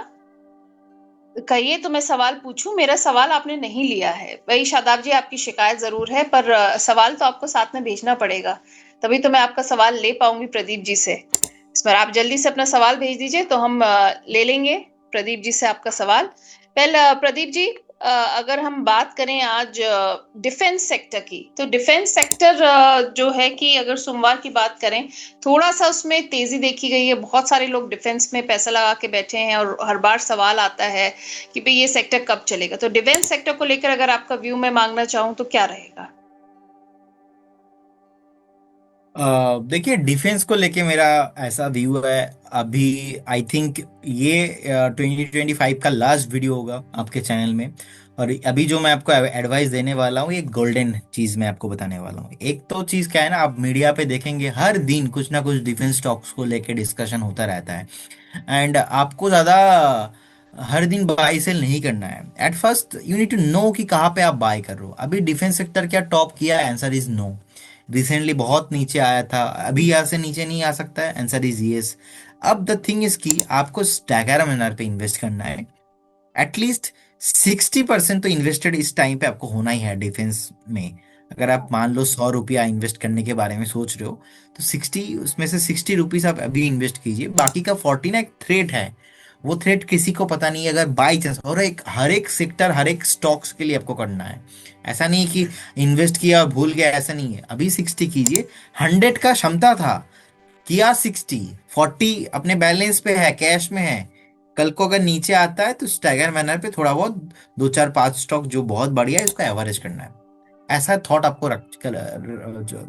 कहिए तो मैं सवाल पूछूं, मेरा सवाल आपने नहीं लिया है। भाई शादाब जी, आपकी शिकायत जरूर है, पर सवाल तो आपको साथ में भेजना पड़ेगा, तभी तो मैं आपका सवाल ले पाऊंगी प्रदीप जी से। इस पर आप जल्दी से अपना सवाल भेज दीजिए तो हम ले लेंगे प्रदीप जी से आपका सवाल। पहले प्रदीप जी, अगर हम बात करें आज डिफेंस सेक्टर की, तो डिफेंस सेक्टर जो है कि अगर सोमवार की बात करें, थोड़ा सा उसमें तेजी देखी गई है। बहुत सारे लोग डिफेंस में पैसा लगा के बैठे हैं, और हर बार सवाल आता है कि भाई ये सेक्टर कब चलेगा। तो डिफेंस सेक्टर को लेकर अगर आपका व्यू मैं मांगना चाहूँ तो क्या रहेगा? देखिए डिफेंस को लेके मेरा ऐसा व्यू है, अभी आई थिंक ये 2025 का लास्ट वीडियो होगा आपके चैनल में। और अभी जो मैं आपको एडवाइस देने वाला हूँ, ये गोल्डन चीज मैं आपको बताने वाला हूँ। एक तो चीज क्या है ना, आप मीडिया पे देखेंगे हर दिन कुछ ना कुछ डिफेंस स्टॉक्स को लेके डिस्कशन होता रहता है। एंड आपको ज्यादा हर दिन बाई सेल नहीं करना है। At first you need to know कि कहाँ पे आप बाय कर रहे हो। अभी डिफेंस सेक्टर क्या टॉप किया है? Answer is no. रिसेंटली बहुत नीचे आया था, अभी यहाँ से नीचे नहीं आ सकता है? Answer is yes. अब द थिंग इज कि आपको स्टैगर मैनर पे इन्वेस्ट करना है। एटलीस्ट 60% तो इन्वेस्टेड इस टाइम पे आपको होना ही है डिफेंस में। अगर आप मान लो 100 रुपया इन्वेस्ट करने के बारे में सोच रहे हो, तो 60, उसमें से 60 रुपीज आप अभी इन्वेस्ट कीजिए। बाकी का 40 ना एक थ्रेट है। वो थ्रेट किसी को पता नहीं है। अगर बाई चांस, और एक हर एक सेक्टर हर एक स्टॉक्स के लिए आपको करना है। ऐसा नहीं कि इन्वेस्ट किया और भूल गया, ऐसा नहीं है। अभी 60 कीजिए। 100 का क्षमता था, किया 60, 40 अपने बैलेंस पे है, कैश में है। कल को अगर नीचे आता है तो स्टैगर मैनर पे थोड़ा बहुत दो चार पांच स्टॉक जो बहुत बढ़िया है, उसका एवरेज करना है। ऐसा थॉट आपको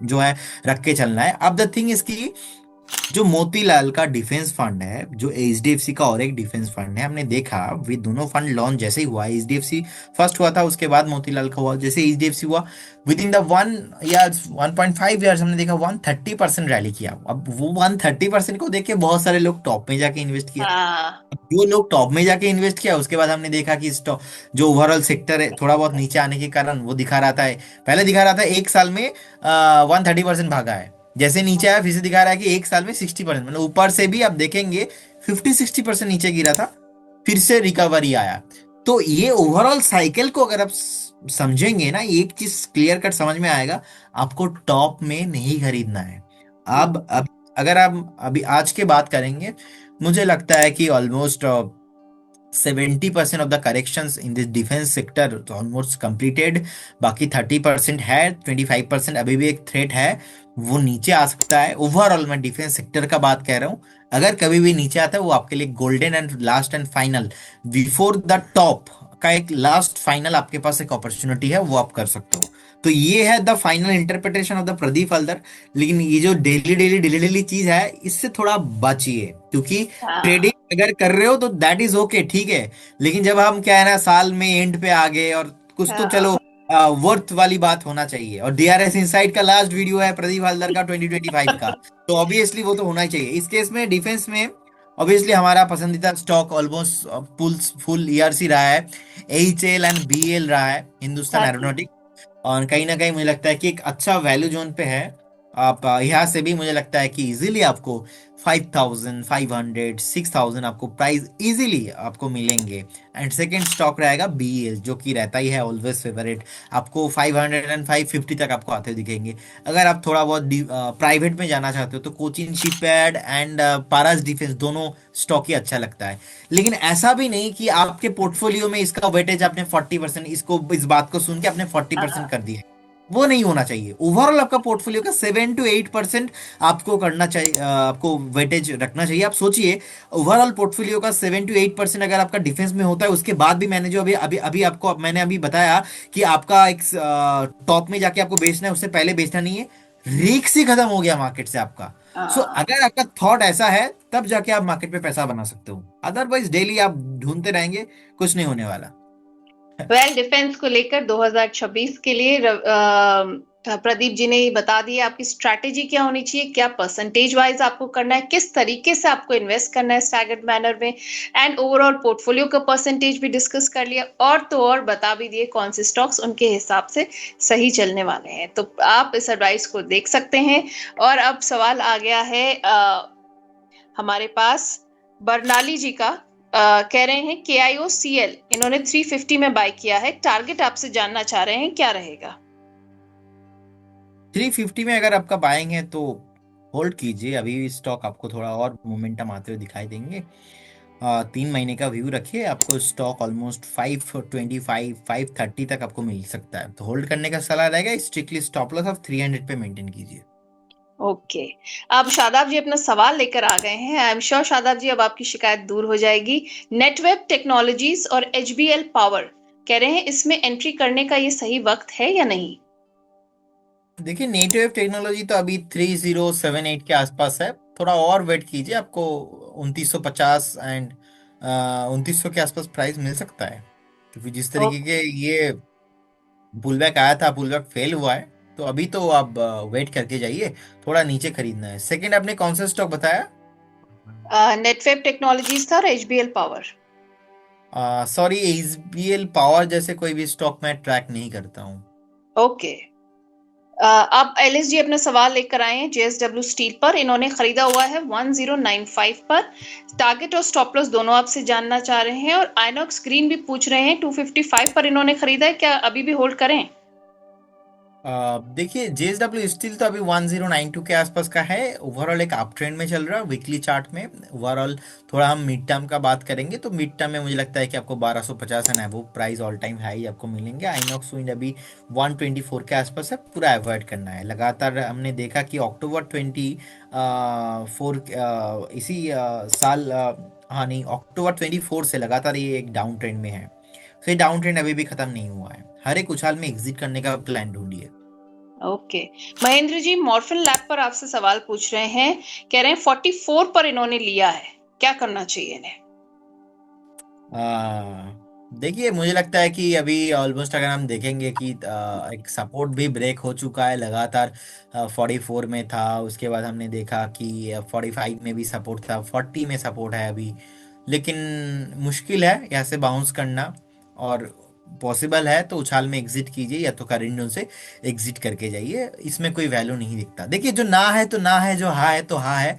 जो है रख के चलना है। अब द थिंग इसकी, जो मोतीलाल का डिफेंस फंड है, जो एचडीएफसी का और एक डिफेंस फंड है, हमने देखा वे दोनों फंड लॉन्च जैसे ही हुआ, एचडीएफसी फर्स्ट हुआ था, उसके बाद मोतीलाल का हुआ। जैसे एचडीएफसी हुआ, with in the 1 year 1.5 years हमने देखा 130% रैली किया। अब वो 130% को देख के बहुत सारे लोग टॉप में जाके इन्वेस्ट किया। हाँ। जो लोग टॉप में जाके इन्वेस्ट किया, उसके बाद हमने देखा कि स्टॉक जो ओवरऑल सेक्टर है थोड़ा बहुत नीचे आने के कारण वो दिखा रहा था, पहले दिखा रहा था एक साल में 130% भागा है। जैसे नीचे आया फिर से दिखा रहा है कि एक साल में 60%, मतलब ऊपर से भी आप देखेंगे 50-60% नीचे गिरा था, फिर से रिकवरी आया। तो ये ओवरऑल साइकिल को अगर आप समझेंगे ना, एक चीज क्लियर कट समझ में आएगा, आपको टॉप में नहीं खरीदना है। अब अगर आप अभी आज के बात करेंगे, मुझे लगता है कि almost 70% of the corrections in this defence sector almost completed. बाकी 30% है, 25% अभी भी एक थ्रेट है, वो नीचे आ सकता है। ओवरऑल मैं डिफेंस सेक्टर का बात कह रहा हूँ। अगर कभी भी नीचे आता है, वो आपके लिए golden and last and final, before the top का एक लास्ट फाइनल आपके पास एक अपॉर्चुनिटी है, वो आप कर सकते हो। तो ये है the final interpretation of the Pradeep Haldar. लेकिन ये जो डेली डेली चीज है, इससे थोड़ा बचिए, क्योंकि हाँ। ट्रेडिंग अगर कर रहे हो तो दैट इज ओके, ठीक है। लेकिन जब हम क्या है ना, साल में एंड पे आ गए और कुछ तो हाँ। चलो वर्थ वाली बात होना चाहिए। और डीआरएस इनसाइड का लास्ट वीडियो है प्रदीप हल्दर का 2025 का, तो ऑब्वियसली वो तो होना ही चाहिए। इस केस में डिफेंस में ऑब्वियसली हमारा पसंदीदा stock almost full full ERC रहा है, एचएल एंड बीएल रहा है, हिंदुस्तान हाँ जी। एरोनॉटिक। और कहीं ना कहीं मुझे लगता है कि एक अच्छा वैल्यू जोन पे है। आप यहाँ से भी मुझे लगता है कि इजीली आपको 5,500 6,000 आपको प्राइस इजीली आपको मिलेंगे। एंड सेकंड स्टॉक रहेगा बीएल, जो कि रहता ही है ऑलवेज फेवरेट। आपको 500 एंड 550 तक आपको आते दिखेंगे। अगर आप थोड़ा बहुत प्राइवेट में जाना चाहते हो, तो Cochin shipyard and paras defence दोनों स्टॉक ही अच्छा लगता है। लेकिन ऐसा भी नहीं कि आपके पोर्टफोलियो में इसका वेटेज आपने 40%, इसको इस बात को सुन के आपने 40% हाँ। कर दिया है। वो नहीं होना चाहिए। ओवरऑल आपका पोर्टफोलियो का 7 to 8% आपको करना चाहिए, आपको वेटेज रखना चाहिए। आप सोचिए, ओवरऑल पोर्टफोलियो का 7 to 8% अगर आपका डिफेंस में होता है, उसके बाद भी मैंने जो अभी अभी अभी आपको मैंने अभी बताया कि आपका एक टॉप में जाके आपको बेचना है, उससे पहले बेचना नहीं है, रिस्क ही खत्म हो गया मार्केट से आपका। सो हाँ। अगर आपका थॉट ऐसा है, तब जाके आप मार्केट पे पैसा बना सकते हो। अदरवाइज डेली आप ढूंढते रहेंगे, कुछ नहीं होने वाला। वेल, डिफेंस को लेकर 2026 के लिए प्रदीप जी ने बता दिया आपकी स्ट्रैटेजी क्या होनी चाहिए, क्या परसेंटेज वाइज आपको करना है, किस तरीके से आपको इन्वेस्ट करना है स्टैगर्ड मैनर में, एंड ओवरऑल पोर्टफोलियो का परसेंटेज भी डिस्कस कर लिया, और तो और बता भी दिए कौन से स्टॉक्स उनके हिसाब से सही चलने वाले हैं। तो आप इस एडवाइस को देख सकते हैं। और अब सवाल आ गया है हमारे पास बरनाली जी का। कह रहे हैं KIOCL इन्होंने 350 में बाय किया है, टारगेट आपसे जानना चाह रहे हैं क्या रहेगा। 350 में अगर आपका बाइंग है तो होल्ड कीजिए। अभी स्टॉक आपको थोड़ा और मोमेंटम आते हुए दिखाई देंगे। 3 महीने का व्यू रखिए, आपको स्टॉक ऑलमोस्ट 525 530 तक आपको मिल सकता है। तो होल्ड करने का सलाह रहेगा। स्ट्रिक्टली स्टॉप लॉस ऑफ 300 पे मेंटेन कीजिए। ओके। अब शादाब जी अपना सवाल लेकर आ गए हैं। आई एम श्योर शादाब जी अब आपकी शिकायत दूर हो जाएगी। नेटवेब टेक्नोलॉजीज और HBL पावर कह रहे हैं इसमें एंट्री करने का ये सही वक्त है या नहीं। देखिए, नेटिव टेक्नोलॉजी तो अभी 3078 के आसपास है। थोड़ा और वेट कीजिए, आपको 2950 एंड 2900 के आसपास प्राइस मिल सकता है। क्योंकि जिस तरीके के ये पुल बैक आया था, पुल बैक फेल हुआ है, तो अभी तो आप वेट करके जाइए, थोड़ा नीचे खरीदना है। सेकंड आपने कौन सा स्टॉक बताया? नेटवेब टेक्नोलॉजीज था और HBL power. Sorry, HBL power जैसे कोई भी स्टॉक मैं ट्रैक नहीं करता हूँ। ओके। अब एलएसजी अपना सवाल लेकर आए हैं जेएसडब्ल्यू स्टील पर। इन्होंने खरीदा हुआ है 1095 पर। टारगेट और स्टॉप लॉस दोनों आपसे जानना चाह रहे हैं, और आइनॉक्स ग्रीन भी पूछ रहे हैं 255 पर इन्होंने खरीदा है, क्या अभी भी होल्ड करें? देखिए, जेएसडब्ल्यू स्टील तो अभी 1092 के आसपास का है। ओवरऑल एक अप ट्रेंड में चल रहा है वीकली चार्ट में। ओवरऑल थोड़ा हम मिड टर्म का बात करेंगे तो मिड टर्म में मुझे लगता है कि आपको 1250 and above price all time high आपको मिलेंगे। आइनॉक्स विंड अभी 124 के आसपास है, पूरा अवॉइड करना है। लगातार हमने देखा कि अक्टूबर 24 इसी साल, हाँ नहीं, अक्टूबर 24 से लगातार ये एक डाउन ट्रेंड में है। तो ये डाउन ट्रेंड अभी भी खत्म नहीं हुआ है। हर एक उछाल में एग्जिट करने का प्लान ढूंढिए। Okay. Mahendra ji morphine lab पर आपसे सवाल पूछ रहे हैं। कह रहे हैं 44 पर इन्होंने लिया है, क्या करना चाहिए इन्हें? देखिए, मुझे लगता है कि अभी ऑलमोस्ट अगर हम देखेंगे कि एक सपोर्ट भी ब्रेक हो चुका है लगातार। 44 में था, उसके बाद हमने देखा कि 45 में भी सपोर्ट था, 40 में सपोर्ट है अभी। लेकिन मुश्किल है यहाँ से बाउंस करना, और पॉसिबल है तो उछाल में एग्जिट कीजिए, या तो करेंट से एग्जिट करके जाइए। इसमें कोई वैल्यू नहीं दिखता। देखिए, जो ना है तो ना है, जो हाँ है तो हाँ है।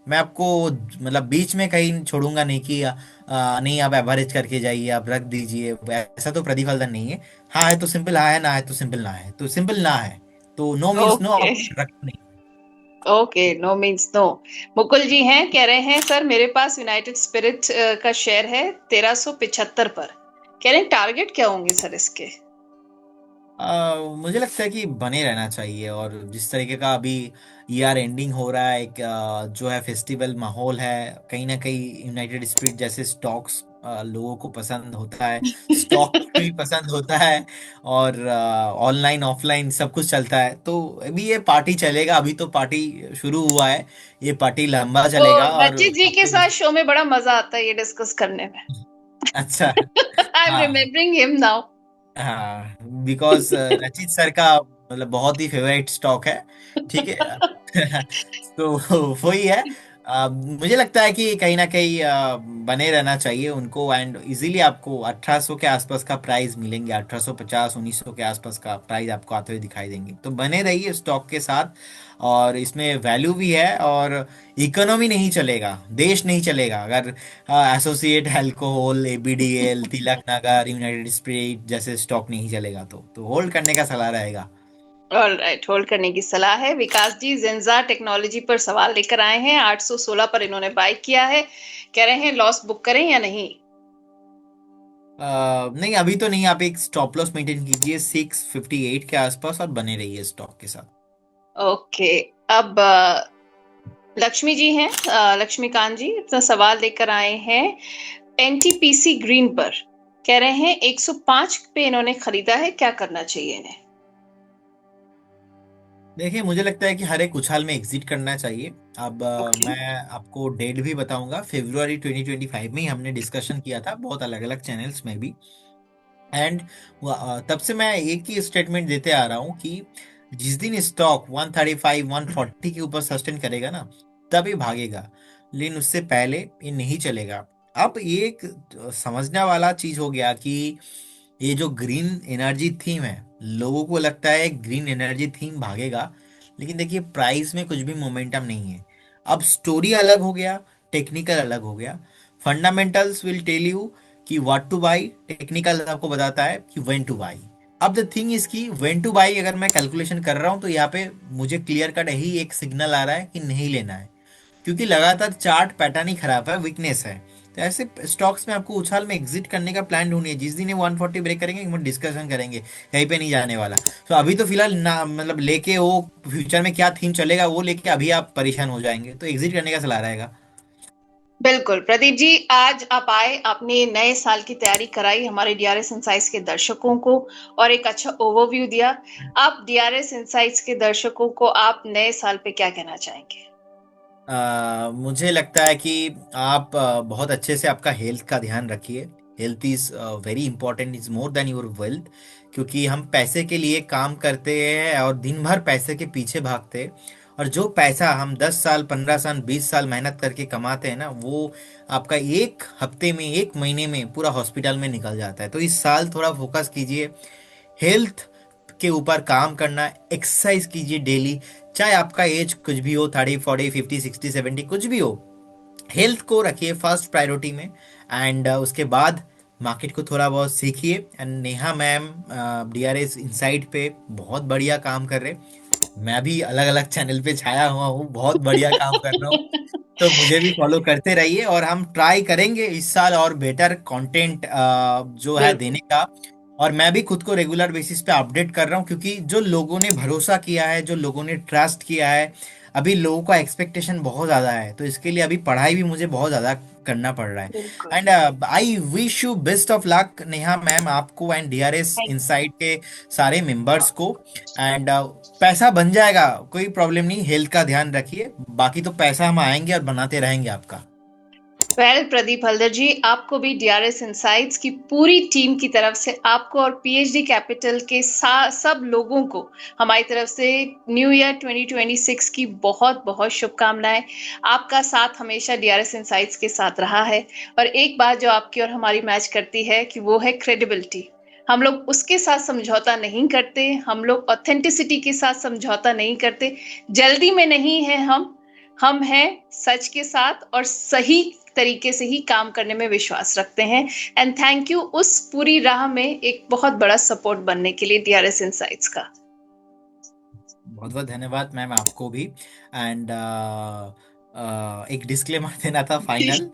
मैं आपको मतलब बीच में कहीं छोड़ूंगा नहीं कि नहीं आप एवरेज करके जाइए, आप रख दीजिए, ऐसा तो प्रतिफलता नहीं है। हाँ है तो सिंपल हाँ है, ना है तो सिंपल ना है, तो सिंपल ना है, तो नो मीन्स नो, ओके। आप रख नहीं। Okay, no means no. Mukul ji हैं, कह रहे हैं सर मेरे पास यूनाइटेड स्पिरिट का शेयर है 1375 पर। कह रहे हैं टारगेट क्या होंगे सर इसके? मुझे लगता है कि बने रहना चाहिए। और जिस तरीके का अभी ईयर एंडिंग हो रहा है, एक जो है फेस्टिवल माहौल है, कहीं ना कहीं यूनाइटेड स्पिरिट जैसे स्टॉक्स लोगों को पसंद होता है, स्टॉक भी पसंद होता है, और ऑनलाइन ऑफलाइन सब कुछ चलता है। तो अभी ये पार्टी चलेगा, अभी तो पार्टी शुरू हुआ है, ये पार्टी लंबा तो चलेगा। और रचित जी के आपको साथ शो में बड़ा मजा आता है ये डिस्कस करने में। अच्छा, आई एम हाँ रिमेम्बरिंग हिम नाउ। हाँ, बिकॉज रचित सर का मतलब बहुत ही फेवरेट स्टॉक है, ठीक है। तो वही है। मुझे लगता है कि कहीं ना कहीं बने रहना चाहिए उनको, एंड इजीली आपको 1800 के आसपास का प्राइस मिलेंगे, 1850 1900 के आसपास का प्राइस आपको आते हुए दिखाई देंगे। तो बने रहिए स्टॉक के साथ, और इसमें वैल्यू भी है। और इकोनॉमी नहीं चलेगा, देश नहीं चलेगा, अगर associate alcohol, एबीडीएल, Tilak Nagar, United spirit जैसे स्टॉक नहीं चलेगा, तो होल्ड करने का सलाह रहेगा। ऑलराइट, होल्ड करने की सलाह है। विकास जी जेंजा टेक्नोलॉजी पर सवाल लेकर आए हैं। 816 पर इन्होंने बाय किया है। कह रहे हैं लॉस बुक करें या नहीं? नहीं, अभी तो नहीं। आप एक स्टॉप लॉस मेंटेन कीजिए 658 के आसपास, और बने रहिए स्टॉक के साथ। ओके। अब लक्ष्मी जी हैं, लक्ष्मीकांत जी अपना सवाल लेकर आए हैं एनटीपीसी ग्रीन पर। कह रहे हैं 105 पे इन्होंने खरीदा है, क्या करना चाहिए इन्हें? देखिए, मुझे लगता है कि हर एक उछाल में एग्जिट करना चाहिए। अब ओके। मैं आपको डेट भी बताऊंगा, February 2025 में ही हमने डिस्कशन किया था बहुत अलग अलग चैनल्स में भी। एंड तब से मैं एक ही स्टेटमेंट देते आ रहा हूँ कि जिस दिन स्टॉक 135 140 के ऊपर सस्टेन करेगा ना, तभी भागेगा। लेकिन उससे पहले ये नहीं चलेगा। अब ये एक समझने वाला चीज हो गया कि ये जो ग्रीन एनर्जी थीम है, लोगों को लगता है ग्रीन एनर्जी थीम भागेगा, लेकिन देखिए प्राइस में कुछ भी मोमेंटम नहीं है। अब स्टोरी अलग हो गया, टेक्निकल अलग हो गया। फंडामेंटल्स विल टेल यू कि व्हाट टू बाई, टेक्निकल आपको बताता है कि व्हेन टू बाई। अब द थिंग इज कि व्हेन टू बाई अगर मैं कैलकुलेशन कर रहा हूं तो यहाँ पे मुझे क्लियर कट यही एक सिग्नल आ रहा है कि नहीं लेना है, क्योंकि लगातार चार्ट पैटर्न ही खराब है, वीकनेस है। तो ऐसे स्टॉक्स में आपको उछाल में एग्जिट करने का प्लान ढूंढिए। जिस दिन ये 140 ब्रेक करेंगे हम डिस्कशन करेंगे, कहीं पे नहीं जाने वाला। तो अभी तो फिलहाल ना, मतलब लेके वो फ्यूचर में क्या थीम चलेगा वो लेके अभी आप परेशान हो जाएंगे, तो एग्जिट करने का सलाह रहेगा। बिल्कुल प्रदीप जी, आज आप आए, आपने नए साल की तैयारी कराई हमारे डीआरएस इंसाइट्स के दर्शकों को, और एक अच्छा ओवरव्यू दिया। आप डीआरएस इंसाइट्स के दर्शकों को आप नए साल पे क्या कहना चाहेंगे? मुझे लगता है कि आप बहुत अच्छे से आपका हेल्थ का ध्यान रखिए। Health is very important, is more than your wealth. क्योंकि हम पैसे के लिए काम करते हैं और दिन भर पैसे के पीछे भागते हैं, और जो पैसा हम 10 साल 15 साल 20 साल मेहनत करके कमाते हैं ना, वो आपका एक हफ्ते में एक महीने में पूरा हॉस्पिटल में निकल जाता है। तो इस साल थोड़ा फोकस कीजिए हेल्थ के ऊपर, काम करना, एक्सरसाइज कीजिए डेली। चाहे आपका एज कुछ भी हो, 30 40 50 60 70 कुछ भी हो, हेल्थ को रखिए फर्स्ट प्रायोरिटी में। एंड उसके बाद मार्केट को थोड़ा बहुत सीखिए। And Neha ma'am DRS insight पे बहुत बढ़िया काम कर रहे। मैं भी अलग अलग चैनल पे छाया हुआ हूँ, बहुत बढ़िया काम कर रहा हूँ। तो मुझे भी फॉलो करते रहिए, और हम ट्राई करेंगे इस साल और बेटर कंटेंट जो है बिल्कुल। देने का। और मैं भी खुद को रेगुलर बेसिस पे अपडेट कर रहा हूँ, क्योंकि जो लोगों ने भरोसा किया है, जो लोगों ने ट्रस्ट किया है, अभी लोगों का एक्सपेक्टेशन बहुत ज़्यादा है, तो इसके लिए अभी पढ़ाई भी मुझे बहुत ज़्यादा करना पड़ रहा है। बिल्कुल। And I wish you best of luck Neha ma'am, आपको एंड डीआरएस थैंक इनसाइट के सारे मेंबर्स को। एंड पैसा बन जाएगा, कोई प्रॉब्लम नहीं, हेल्थ का ध्यान रखिए, बाकी तो पैसा हम आएंगे और बनाते रहेंगे आपका। वेल प्रदीप हल्दर जी, आपको भी डीआरएस इनसाइट्स की पूरी टीम की तरफ से आपको और पीएचडी कैपिटल के सब लोगों को हमारी तरफ से न्यू ईयर 2026 की बहुत बहुत शुभकामनाएं। आपका साथ हमेशा डीआरएस इनसाइट्स के साथ रहा है, और एक बात जो आपकी और हमारी मैच करती है कि वो है क्रेडिबिलिटी। हम लोग उसके साथ समझौता नहीं करते, हम लोग ऑथेंटिसिटी के साथ समझौता नहीं करते, जल्दी में नहीं है हम हैं सच के साथ, और सही तरीके से ही काम करने में विश्वास रखते हैं। एंड थैंक यू उस पूरी राह में एक बहुत बड़ा सपोर्ट बनने के लिए डीआरएस इनसाइट्स का। बहुत बहुत धन्यवाद मैम आपको भी। एंड एक डिस्क्लेमर देना था final.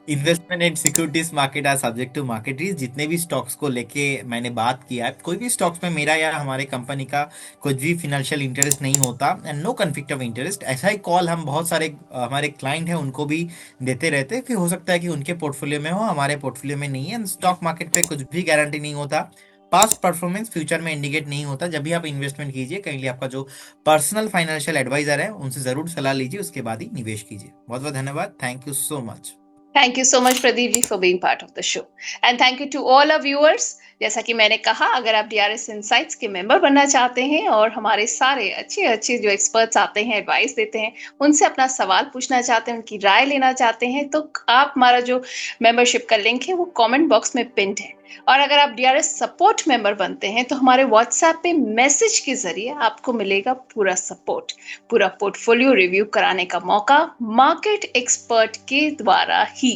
Investment and securities market are subject to market risk. जितने भी स्टॉक्स को लेके मैंने बात किया है, कोई भी स्टॉक्स में मेरा या हमारे कंपनी का कुछ भी फिनेंशियल इंटरेस्ट नहीं होता, and no conflict of interest. ऐसा ही कॉल हम बहुत सारे हमारे क्लाइंट हैं उनको भी देते रहते हैं कि हो सकता है कि उनके पोर्टफोलियो में हो, हमारे पोर्टफोलियो में नहीं है। स्टॉक मार्केट पे कुछ भी गारंटी नहीं होता, पास्ट परफॉर्मेंस फ्यूचर में इंडिकेट नहीं होता। जब भी आप इन्वेस्टमेंट कीजिए, कहीं लिए आपका जो पर्सनल फाइनेंशियल एडवाइजर है उनसे जरूर सलाह लीजिए, उसके बाद ही निवेश कीजिए। बहुत बहुत धन्यवाद, thank you so much. Thank you so much Pradeep ji for being part of the show. And thank you to all our viewers. जैसा कि मैंने कहा, अगर आप डीआरएस इनसाइट्स के मेंबर बनना चाहते हैं और हमारे सारे अच्छे अच्छे जो एक्सपर्ट्स आते हैं, एडवाइस देते हैं, उनसे अपना सवाल पूछना चाहते हैं, उनकी राय लेना चाहते हैं, तो आप हमारा जो मेंबरशिप का लिंक है वो कमेंट बॉक्स में पिंड है। और अगर आप डीआरएस सपोर्ट मेंबर बनते हैं तो हमारे व्हाट्सएप पे मैसेज के जरिए आपको मिलेगा पूरा सपोर्ट, पूरा पोर्टफोलियो रिव्यू कराने का मौका मार्केट एक्सपर्ट के द्वारा ही।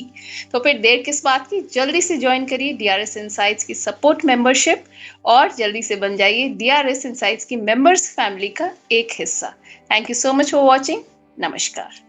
तो फिर देर किस बात की, जल्दी से ज्वाइन करिए डीआरएस इनसाइट्स की सपोर्ट मेंबरशिप, और जल्दी से बन जाइए डीआरएस इनसाइट्स की मेंबर्स फैमिली का एक हिस्सा। Thank you so much for watching. नमस्कार।